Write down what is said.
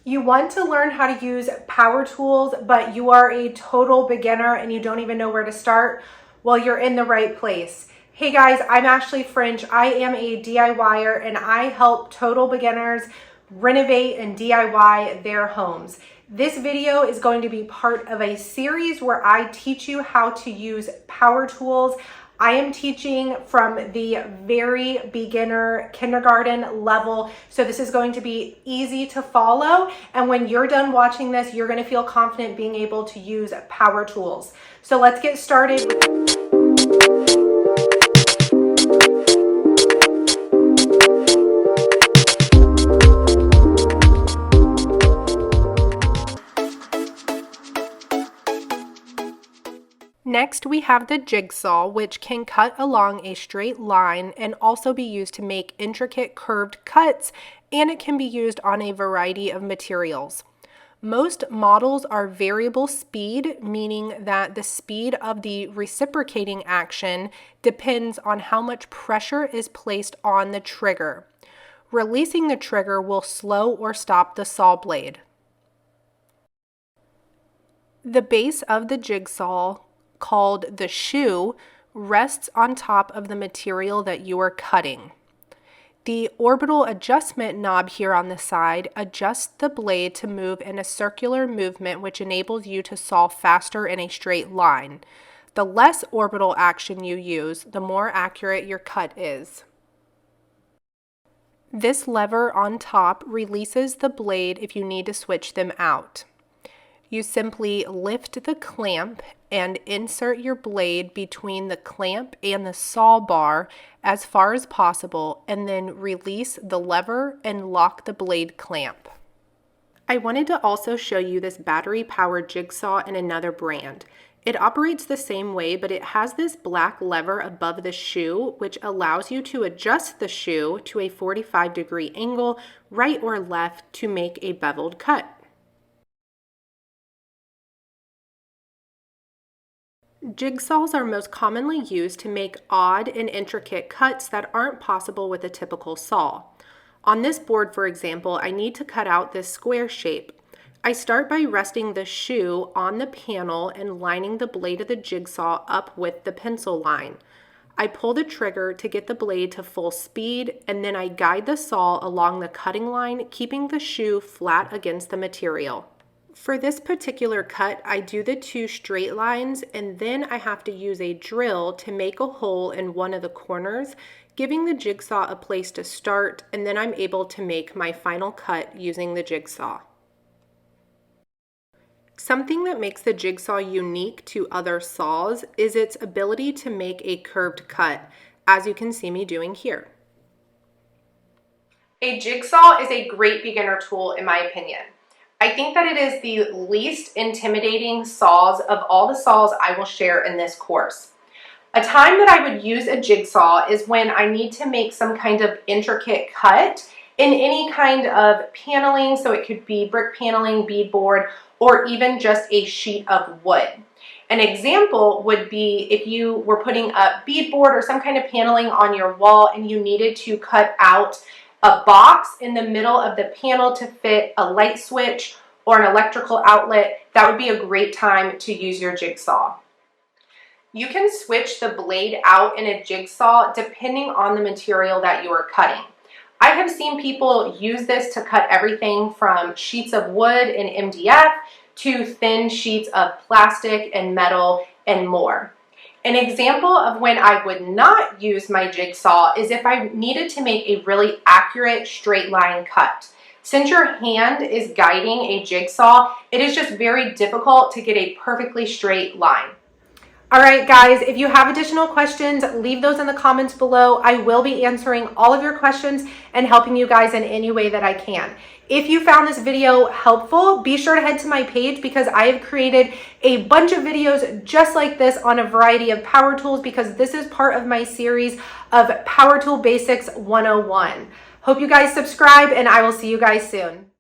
You want to learn how to use power tools, but you are a total beginner and you don't even know where to start? Well, you're in the right place. Hey guys, I'm Ashley French. I am a DIYer and I help total beginners renovate and DIY their homes. This video is going to be part of a series where I teach you how to use power tools. I am teaching from the very beginner kindergarten level, so this is going to be easy to follow. And when you're done watching this, you're going to feel confident being able to use power tools. So let's get started. Next, we have the jigsaw, which can cut along a straight line and also be used to make intricate curved cuts, and it can be used on a variety of materials. Most models are variable speed, meaning that the speed of the reciprocating action depends on how much pressure is placed on the trigger. Releasing the trigger will slow or stop the saw blade. The base of the jigsaw, called the shoe, rests on top of the material that you are cutting. The orbital adjustment knob here on the side adjusts the blade to move in a circular movement, which enables you to saw faster in a straight line. The less orbital action you use, the more accurate your cut is. This lever on top releases the blade if you need to switch them out. You simply lift the clamp and insert your blade between the clamp and the saw bar as far as possible, and then release the lever and lock the blade clamp. I wanted to also show you this battery-powered jigsaw in another brand. It operates the same way, but it has this black lever above the shoe, which allows you to adjust the shoe to a 45-degree angle, right or left, to make a beveled cut. Jigsaws are most commonly used to make odd and intricate cuts that aren't possible with a typical saw. On this board, for example, I need to cut out this square shape. I start by resting the shoe on the panel and lining the blade of the jigsaw up with the pencil line. I pull the trigger to get the blade to full speed, and then I guide the saw along the cutting line, keeping the shoe flat against the material. For this particular cut, I do the two straight lines, and then I have to use a drill to make a hole in one of the corners, giving the jigsaw a place to start, and then I'm able to make my final cut using the jigsaw. Something that makes the jigsaw unique to other saws is its ability to make a curved cut, as you can see me doing here. A jigsaw is a great beginner tool in my opinion. I think that it is the least intimidating saws of all the saws I will share in this course. A time that I would use a jigsaw is when I need to make some kind of intricate cut in any kind of paneling, so it could be brick paneling, beadboard, or even just a sheet of wood. An example would be if you were putting up beadboard or some kind of paneling on your wall and you needed to cut out a box in the middle of the panel to fit a light switch or an electrical outlet. That would be a great time to use your jigsaw. You can switch the blade out in a jigsaw depending on the material that you are cutting. I have seen people use this to cut everything from sheets of wood in MDF to thin sheets of plastic and metal and more. An example of when I would not use my jigsaw is if I needed to make a really accurate straight line cut. Since your hand is guiding a jigsaw, it is just very difficult to get a perfectly straight line. All right, guys, if you have additional questions, leave those in the comments below. I will be answering all of your questions and helping you guys in any way that I can. If you found this video helpful, be sure to head to my page because I have created a bunch of videos just like this on a variety of power tools, because this is part of my series of Power Tool Basics 101. Hope you guys subscribe, and I will see you guys soon.